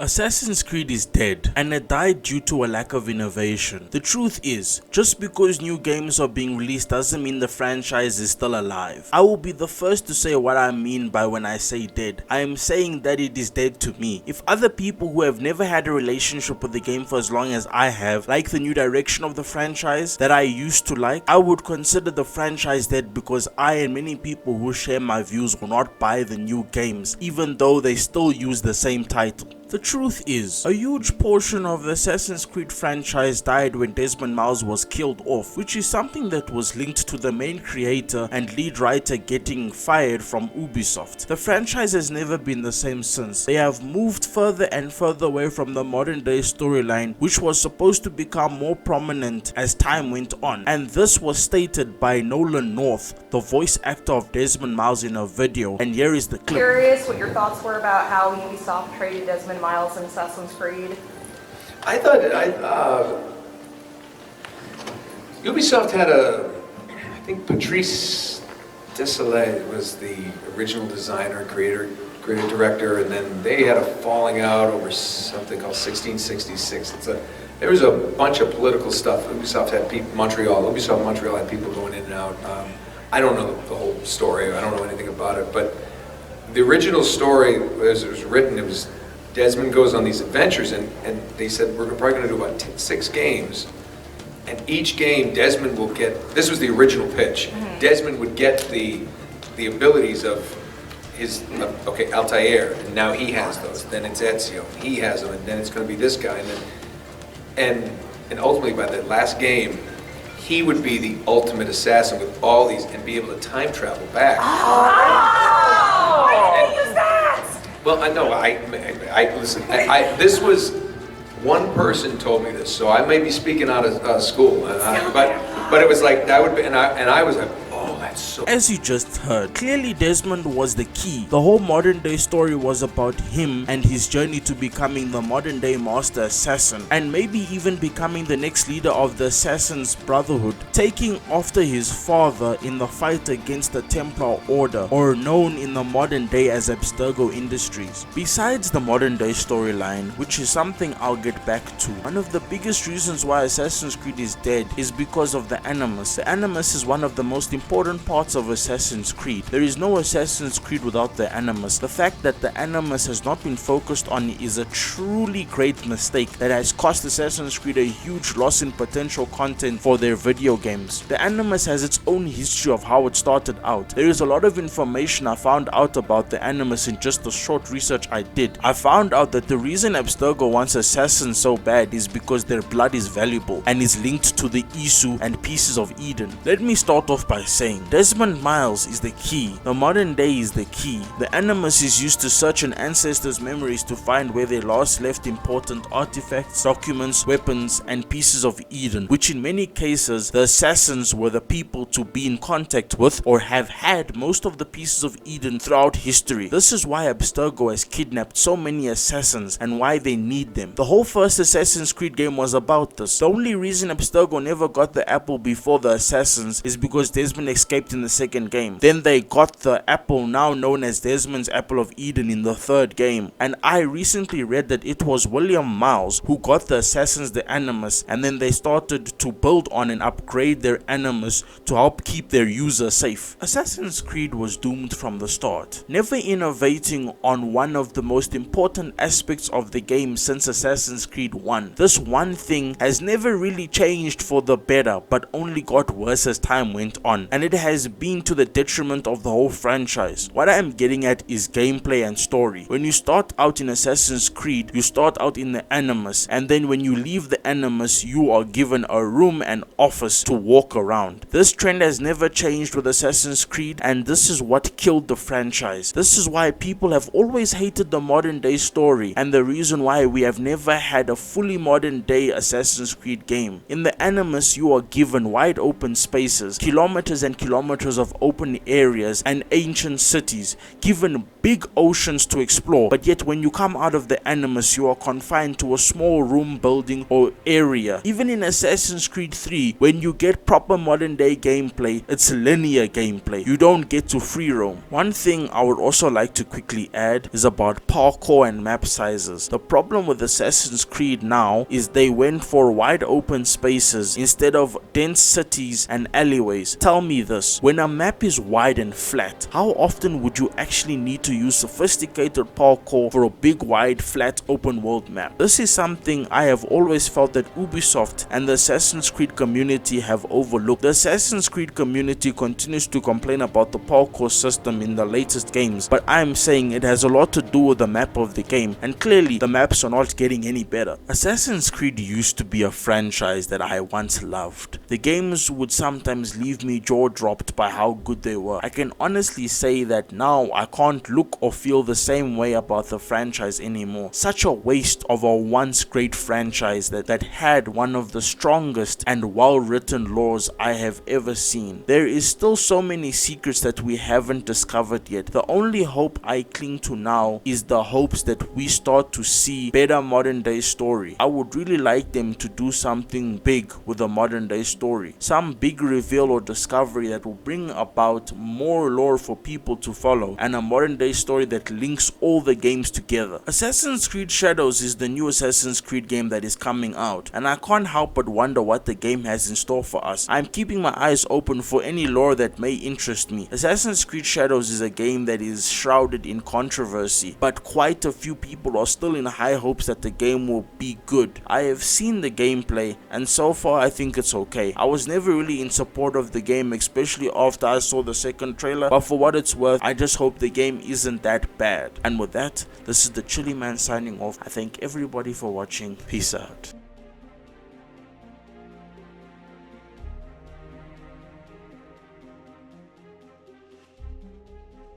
Assassin's Creed is dead, and it died due to a lack of innovation. The truth is, just because new games are being released doesn't mean the franchise is still alive. I will be the first to say what I mean by when I say dead. I am saying that it is dead to me. If other people who have never had a relationship with the game for as long as I have like the new direction of the franchise that I used to like, I would consider the franchise dead because I and many people who share my views will not buy the new games, even though they still use the same title. The truth is, a huge portion of the Assassin's Creed franchise died when Desmond Miles was killed off, which is something that was linked to the main creator and lead writer getting fired from Ubisoft. The franchise has never been the same since. They have moved further and further away from the modern day storyline, which was supposed to become more prominent as time went on, and this was stated by Nolan North, the voice actor of Desmond Miles, in a video, and here is the clip. Curious what your thoughts were about how Ubisoft traded Desmond Miles in Assassin's Creed. I thought Ubisoft had I think Patrice Desilets was the original designer, creative director, and then they had a falling out over something called 1666. There was a bunch of political stuff. Ubisoft had people, Ubisoft Montreal had people going in and out. I don't know the whole story. I don't know anything about it, but the original story, as it was written, it was Desmond goes on these adventures, and they said, we're probably going to do about 6 games, and each game Desmond will get, this was the original pitch, Desmond would get the abilities of his, Altair, and now he has those, then it's Ezio, he has them, and then it's going to be this guy, and ultimately by the last game, he would be the ultimate assassin with all these, and be able to time travel back. Well, I know. Listen. This was one person told me this, so I may be speaking out of school. But it was like that would be, and I was like, oh, that's so. As you just heard, clearly Desmond was the key. The whole modern day story was about him and his journey to becoming the modern day master assassin, and maybe even becoming the next leader of the Assassin's Brotherhood, taking after his father in the fight against the Templar Order, or known in the modern day as Abstergo Industries. Besides the modern day storyline, which is something I'll get back to, one of the biggest reasons why Assassin's Creed is dead is because of the Animus. The Animus is one of the most important parts of Assassin's Creed. There is no Assassin's Creed without the Animus. The fact that the Animus has not been focused on is a truly great mistake that has cost Assassin's Creed a huge loss in potential content for their video games. The Animus has its own history of how it started out. There is a lot of information I found out about the Animus in just the short research I did. I found out that the reason Abstergo wants assassins so bad is because their blood is valuable and is linked to the Isu and pieces of Eden. Let me start off by saying Desmond Miles is the key. The modern day is the key. The Animus is used to search an ancestor's memories to find where they last left important artifacts, documents, weapons, and pieces of Eden, which in many cases the assassins were the people to be in contact with or have had most of the pieces of Eden throughout history. This is why Abstergo has kidnapped so many assassins and why they need them. The whole first Assassin's Creed game was about this. The only reason Abstergo never got the apple before the assassins is because Desmond escaped in the second game. Then they got the apple now known as Desmond's Apple of Eden in the third game, and I recently read that it was William Miles who got the assassins the Animus, and then they started to build on and upgrade their Animus to help keep their user safe. Assassin's Creed was doomed from the start, never innovating on one of the most important aspects of the game since Assassin's Creed 1. This one thing has never really changed for the better, but only got worse as time went on, and it has been to the detriment of the whole franchise. What I am getting at is gameplay and story. When you start out in Assassin's Creed, you start out in the Animus, and then when you leave the Animus, you are given a room and office to walk around. This trend has never changed with Assassin's Creed, and this is what killed the franchise. This is why people have always hated the modern day story, and the reason why we have never had a fully modern day Assassin's Creed game. In the Animus, you are given wide open spaces, kilometers and kilometers of open areas and ancient cities, given big oceans to explore, but yet when you come out of the Animus, you are confined to a small room, building, or area. Even in Assassin's Creed 3, when you get proper modern day gameplay, it's linear gameplay. You don't get to free roam. One thing I would also like to quickly add is about parkour and map sizes. The problem with Assassin's Creed now is they went for wide open spaces instead of dense cities and alleyways. Tell me this, when a map is wide and flat, how often would you actually need to use sophisticated parkour for a big, wide, flat, open world map? This is something I have always felt that Ubisoft and the Assassin's Creed community have overlooked. The Assassin's Creed community continues to complain about the parkour system in the latest games, but I am saying it has a lot to do with the map of the game, and clearly the maps are not getting any better. Assassin's Creed used to be a franchise that I once loved. The games would sometimes leave me jaw-dropped by how good they were. I can honestly say that now I can't look or feel the same way about the franchise anymore. Such a waste of a once great franchise that had one of the strongest and well-written lores I have ever seen. There is still so many secrets that we haven't discovered yet. The only hope I cling to now is the hopes that we start to see better modern day story. I would really like them to do something big with a modern day story. Some big reveal or discovery that will bring about more lore for people to follow, and a modern day story that links all the games together. Assassin's Creed Shadows is the new Assassin's Creed game that is coming out, and I can't help but wonder what the game has in store for us. I'm keeping my eyes open for any lore that may interest me. Assassin's Creed Shadows is a game that is shrouded in controversy, but quite a few people are still in high hopes that the game will be good. I have seen the gameplay, and so far I think it's okay. I was never really in support of the game, especially after I saw the second trailer, but for what it's worth, I just hope the game isn't that bad. And with that, this is the Chilly Man signing off. I thank everybody for watching. Peace out.